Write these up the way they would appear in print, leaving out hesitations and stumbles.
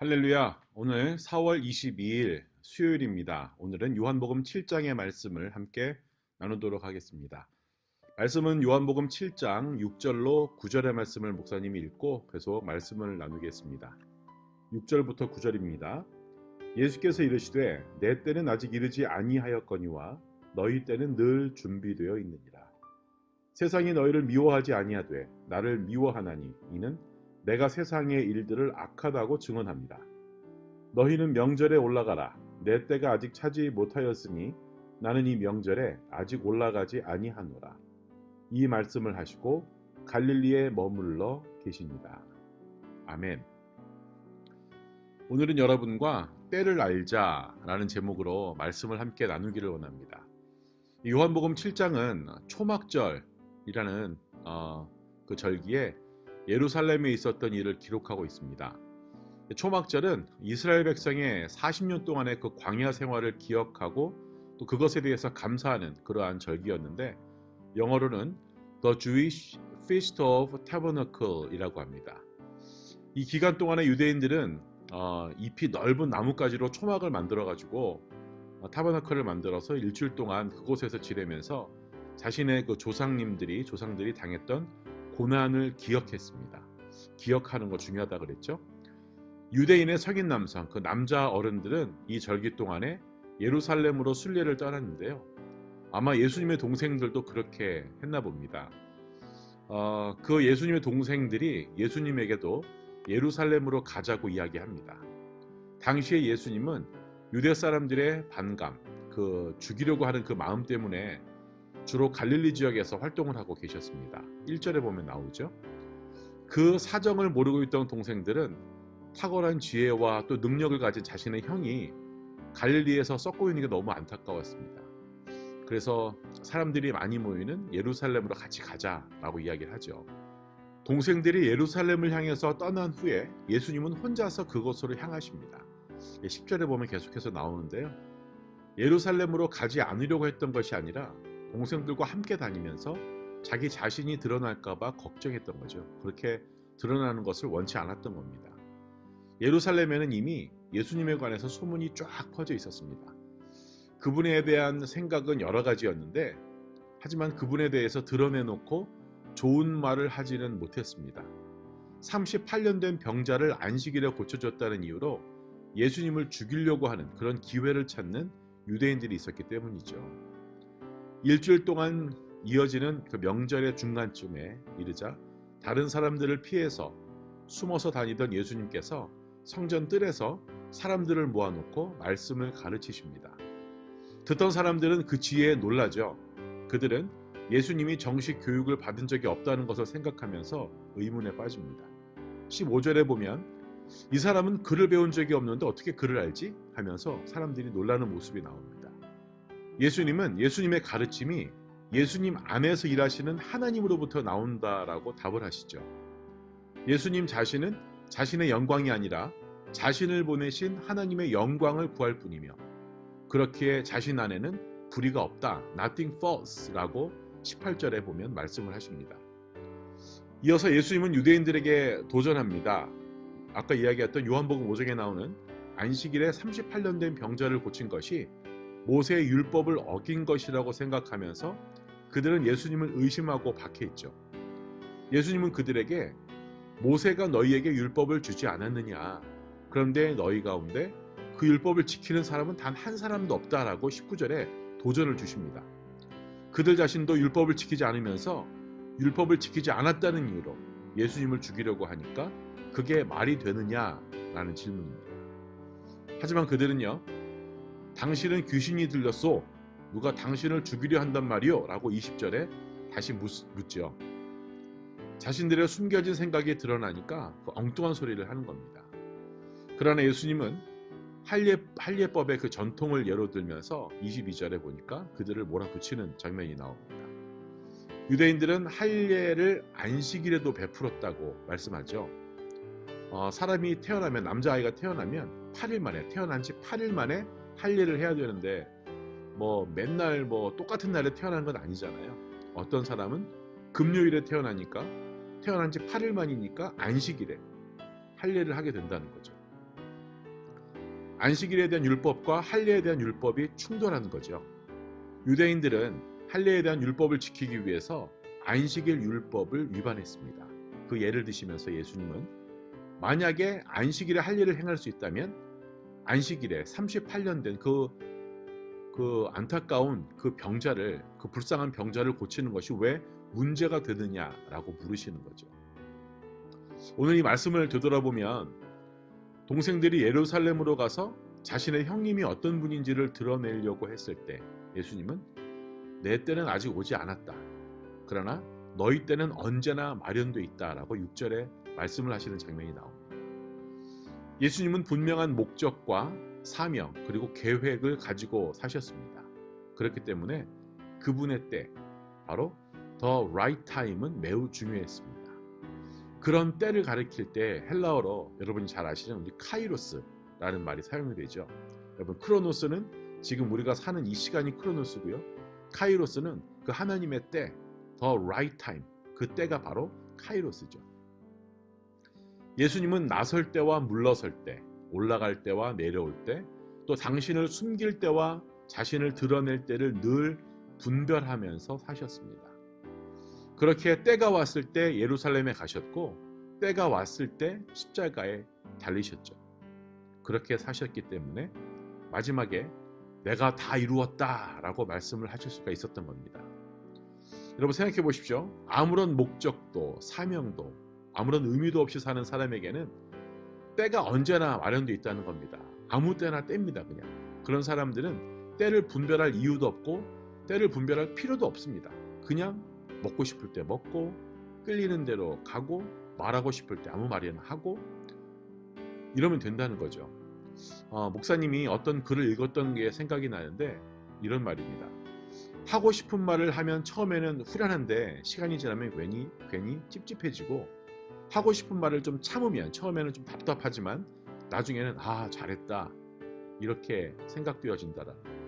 할렐루야. 오늘 4월 22일 수요일입니다. 오늘은 요한복음 7장의 말씀을 함께 나누도록 하겠습니다. 말씀은 요한복음 7장 6절로 9절의 말씀을 목사님이 읽고 계속 말씀을 나누겠습니다. 6절부터 9절입니다. 예수께서 이르시되 내 때는 아직 이르지 아니하였거니와 너희 때는 늘 준비되어 있느니라. 세상이 너희를 미워하지 아니하되 나를 미워하나니 이는 내가 세상의 일들을 악하다고 증언합니다. 너희는 명절에 올라가라. 내 때가 아직 차지 못하였으니 나는 이 명절에 아직 올라가지 아니하노라. 이 말씀을 하시고 갈릴리에 머물러 계십니다. 아멘. 오늘은 여러분과 때를 알자라는 제목으로 말씀을 함께 나누기를 원합니다. 요한복음 7장은 초막절이라는 그 절기에 예루살렘에 있었던 일을 기록하고 있습니다. 초막절은 이스라엘 백성의 40년 동안의 그 광야 생활을 기억하고 또 그것에 대해서 감사하는 그러한 절기였는데 영어로는 The Jewish Feast of Tabernacle이라고 합니다. 이 기간 동안에 유대인들은 잎이 넓은 나뭇가지로 초막을 만들어가지고 타버나클을 만들어서 일주일 동안 그곳에서 지내면서 자신의 그 조상들이 당했던 고난을 기억했습니다. 기억하는 거 중요하다 그랬죠. 유대인의 성인 남성, 그 남자 어른들은 이 절기 동안에 예루살렘으로 순례를 떠났는데요. 아마 예수님의 동생들도 그렇게 했나 봅니다. 그 예수님의 동생들이 예수님에게도 예루살렘으로 가자고 이야기합니다. 당시에 예수님은 유대 사람들의 반감, 그 죽이려고 하는 그 마음 때문에 주로 갈릴리 지역에서 활동을 하고 계셨습니다. 1절에 보면 나오죠. 그 사정을 모르고 있던 동생들은 탁월한 지혜와 또 능력을 가진 자신의 형이 갈릴리에서 썩고 있는 게 너무 안타까웠습니다. 그래서 사람들이 많이 모이는 예루살렘으로 같이 가자라고 이야기를 하죠. 동생들이 예루살렘을 향해서 떠난 후에 예수님은 혼자서 그곳으로 향하십니다. 10절에 보면 계속해서 나오는데요. 예루살렘으로 가지 않으려고 했던 것이 아니라 동생들과 함께 다니면서 자기 자신이 드러날까 봐 걱정했던 거죠. 그렇게 드러나는 것을 원치 않았던 겁니다. 예루살렘에는 이미 예수님에 관해서 소문이 쫙 퍼져 있었습니다. 그분에 대한 생각은 여러 가지였는데 하지만 그분에 대해서 드러내놓고 좋은 말을 하지는 못했습니다. 38년 된 병자를 안식일에 고쳐줬다는 이유로 예수님을 죽이려고 하는 그런 기회를 찾는 유대인들이 있었기 때문이죠. 일주일 동안 이어지는 그 명절의 중간쯤에 이르자 다른 사람들을 피해서 숨어서 다니던 예수님께서 성전 뜰에서 사람들을 모아놓고 말씀을 가르치십니다. 듣던 사람들은 그 지혜에 놀라죠. 그들은 예수님이 정식 교육을 받은 적이 없다는 것을 생각하면서 의문에 빠집니다. 15절에 보면 이 사람은 글을 배운 적이 없는데 어떻게 글을 알지? 하면서 사람들이 놀라는 모습이 나옵니다. 예수님은 예수님의 가르침이 예수님 안에서 일하시는 하나님으로부터 나온다라고 답을 하시죠. 예수님 자신은 자신의 영광이 아니라 자신을 보내신 하나님의 영광을 구할 뿐이며 그렇기에 자신 안에는 불의가 없다, nothing false라고 18절에 보면 말씀을 하십니다. 이어서 예수님은 유대인들에게 도전합니다. 아까 이야기했던 요한복음 5장에 나오는 안식일에 38년 된 병자를 고친 것이 모세의 율법을 어긴 것이라고 생각하면서 그들은 예수님을 의심하고 박해했죠. 예수님은 그들에게 모세가 너희에게 율법을 주지 않았느냐? 그런데 너희 가운데 그 율법을 지키는 사람은 단 한 사람도 없다라고 19절에 도전을 주십니다. 그들 자신도 율법을 지키지 않으면서 율법을 지키지 않았다는 이유로 예수님을 죽이려고 하니까 그게 말이 되느냐라는 질문입니다. 하지만 그들은요. 당신은 귀신이 들렸소. 누가 당신을 죽이려 한단 말이오? 라고 20절에 다시 묻죠. 자신들의 숨겨진 생각이 드러나니까 그 엉뚱한 소리를 하는 겁니다. 그러나 예수님은 할례법의 그 전통을 예로 들면서 22절에 보니까 그들을 몰아붙이는 장면이 나옵니다. 유대인들은 할례를 안식일에도 베풀었다고 말씀하죠. 사람이 태어나면 남자아이가 태어나면 8일 만에 태어난 지 8일 만에 할례를 해야 되는데 맨날 똑같은 날에 태어난 건 아니잖아요. 어떤 사람은 금요일에 태어나니까 태어난 지 8일 만이니까 안식일에 할례를 하게 된다는 거죠. 안식일에 대한 율법과 할례에 대한 율법이 충돌하는 거죠. 유대인들은 할례에 대한 율법을 지키기 위해서 안식일 율법을 위반했습니다. 그 예를 드시면서 예수님은 만약에 안식일에 할례를 행할 수 있다면 안식일에 38년 된 그 안타까운 그 병자를, 그 불쌍한 병자를 고치는 것이 왜 문제가 되느냐라고 물으시는 거죠. 오늘 이 말씀을 되돌아보면 동생들이 예루살렘으로 가서 자신의 형님이 어떤 분인지를 드러내려고 했을 때 예수님은 내 때는 아직 오지 않았다. 그러나 너희 때는 언제나 마련돼 있다라고 6절에 말씀을 하시는 장면이 나옵니다. 예수님은 분명한 목적과 사명 그리고 계획을 가지고 사셨습니다. 그렇기 때문에 그분의 때, 바로 the right time은 매우 중요했습니다. 그런 때를 가리킬 때 헬라어로 여러분이 잘 아시는 우리 카이로스라는 말이 사용이 되죠. 여러분, 크로노스는 지금 우리가 사는 이 시간이 크로노스고요. 카이로스는 그 하나님의 때, the right time, 그 때가 바로 카이로스죠. 예수님은 나설 때와 물러설 때, 올라갈 때와 내려올 때, 또 당신을 숨길 때와 자신을 드러낼 때를 늘 분별하면서 사셨습니다. 그렇게 때가 왔을 때 예루살렘에 가셨고 때가 왔을 때 십자가에 달리셨죠. 그렇게 사셨기 때문에 마지막에 내가 다 이루었다라고 말씀을 하실 수가 있었던 겁니다. 여러분 생각해 보십시오. 아무런 목적도 사명도 아무런 의미도 없이 사는 사람에게는 때가 언제나 마련되어 있다는 겁니다. 아무 때나 때입니다. 그냥 그런 사람들은 때를 분별할 이유도 없고 때를 분별할 필요도 없습니다. 그냥 먹고 싶을 때 먹고 끌리는 대로 가고 말하고 싶을 때 아무 말이나 하고 이러면 된다는 거죠. 목사님이 어떤 글을 읽었던 게 생각이 나는데 이런 말입니다. 하고 싶은 말을 하면 처음에는 후련한데 시간이 지나면 괜히 찝찝해지고 하고 싶은 말을 좀 참으면 처음에는 좀 답답하지만 나중에는 잘했다 이렇게 생각되어진다라는 거예요.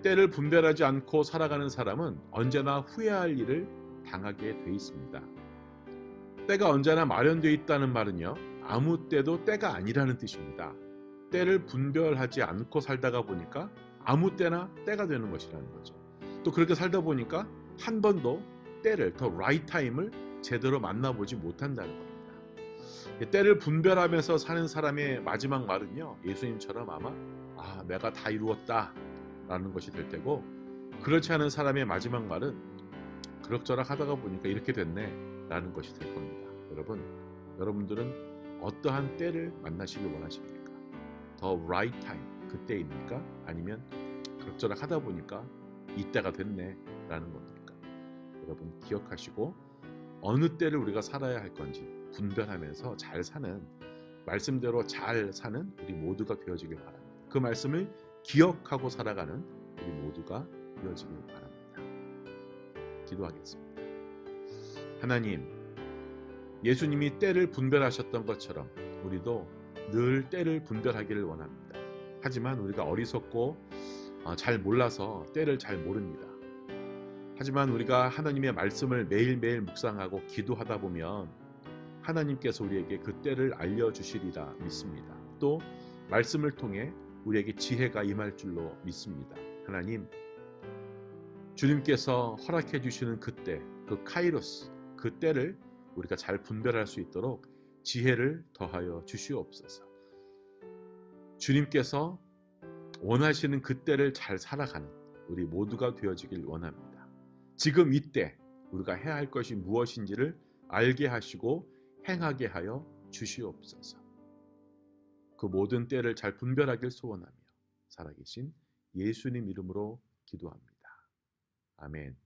때를 분별하지 않고 살아가는 사람은 언제나 후회할 일을 당하게 돼 있습니다. 때가 언제나 마련되어 있다는 말은요, 아무 때도 때가 아니라는 뜻입니다. 때를 분별하지 않고 살다가 보니까 아무 때나 때가 되는 것이라는 거죠. 또 그렇게 살다 보니까 한 번도 때를, 더 right time을 제대로 만나보지 못한다는 겁니다. 때를 분별하면서 사는 사람의 마지막 말은요, 예수님처럼 아마 내가 다 이루었다 라는 것이 될 테고, 그렇지 않은 사람의 마지막 말은 그럭저럭 하다가 보니까 이렇게 됐네 라는 것이 될 겁니다. 여러분들은 어떠한 때를 만나시길 원하십니까? The right time, 그때입니까? 아니면 그럭저럭 하다 보니까 이때가 됐네 라는 겁니까? 여러분 기억하시고 어느 때를 우리가 살아야 할 건지 분별하면서 잘 사는, 말씀대로 잘 사는 우리 모두가 되어지길 바랍니다. 그 말씀을 기억하고 살아가는 우리 모두가 되어지길 바랍니다. 기도하겠습니다. 하나님, 예수님이 때를 분별하셨던 것처럼 우리도 늘 때를 분별하기를 원합니다. 하지만 우리가 어리석고 잘 몰라서 때를 잘 모릅니다. 하지만 우리가 하나님의 말씀을 매일매일 묵상하고 기도하다 보면 하나님께서 우리에게 그 때를 알려주시리라 믿습니다. 또 말씀을 통해 우리에게 지혜가 임할 줄로 믿습니다. 하나님, 주님께서 허락해 주시는 그때, 그 카이로스, 그 때를 우리가 잘 분별할 수 있도록 지혜를 더하여 주시옵소서. 주님께서 원하시는 그 때를 잘 살아가는 우리 모두가 되어지길 원합니다. 지금 이때 우리가 해야 할 것이 무엇인지를 알게 하시고 행하게 하여 주시옵소서. 그 모든 때를 잘 분별하길 소원하며 살아계신 예수님 이름으로 기도합니다. 아멘.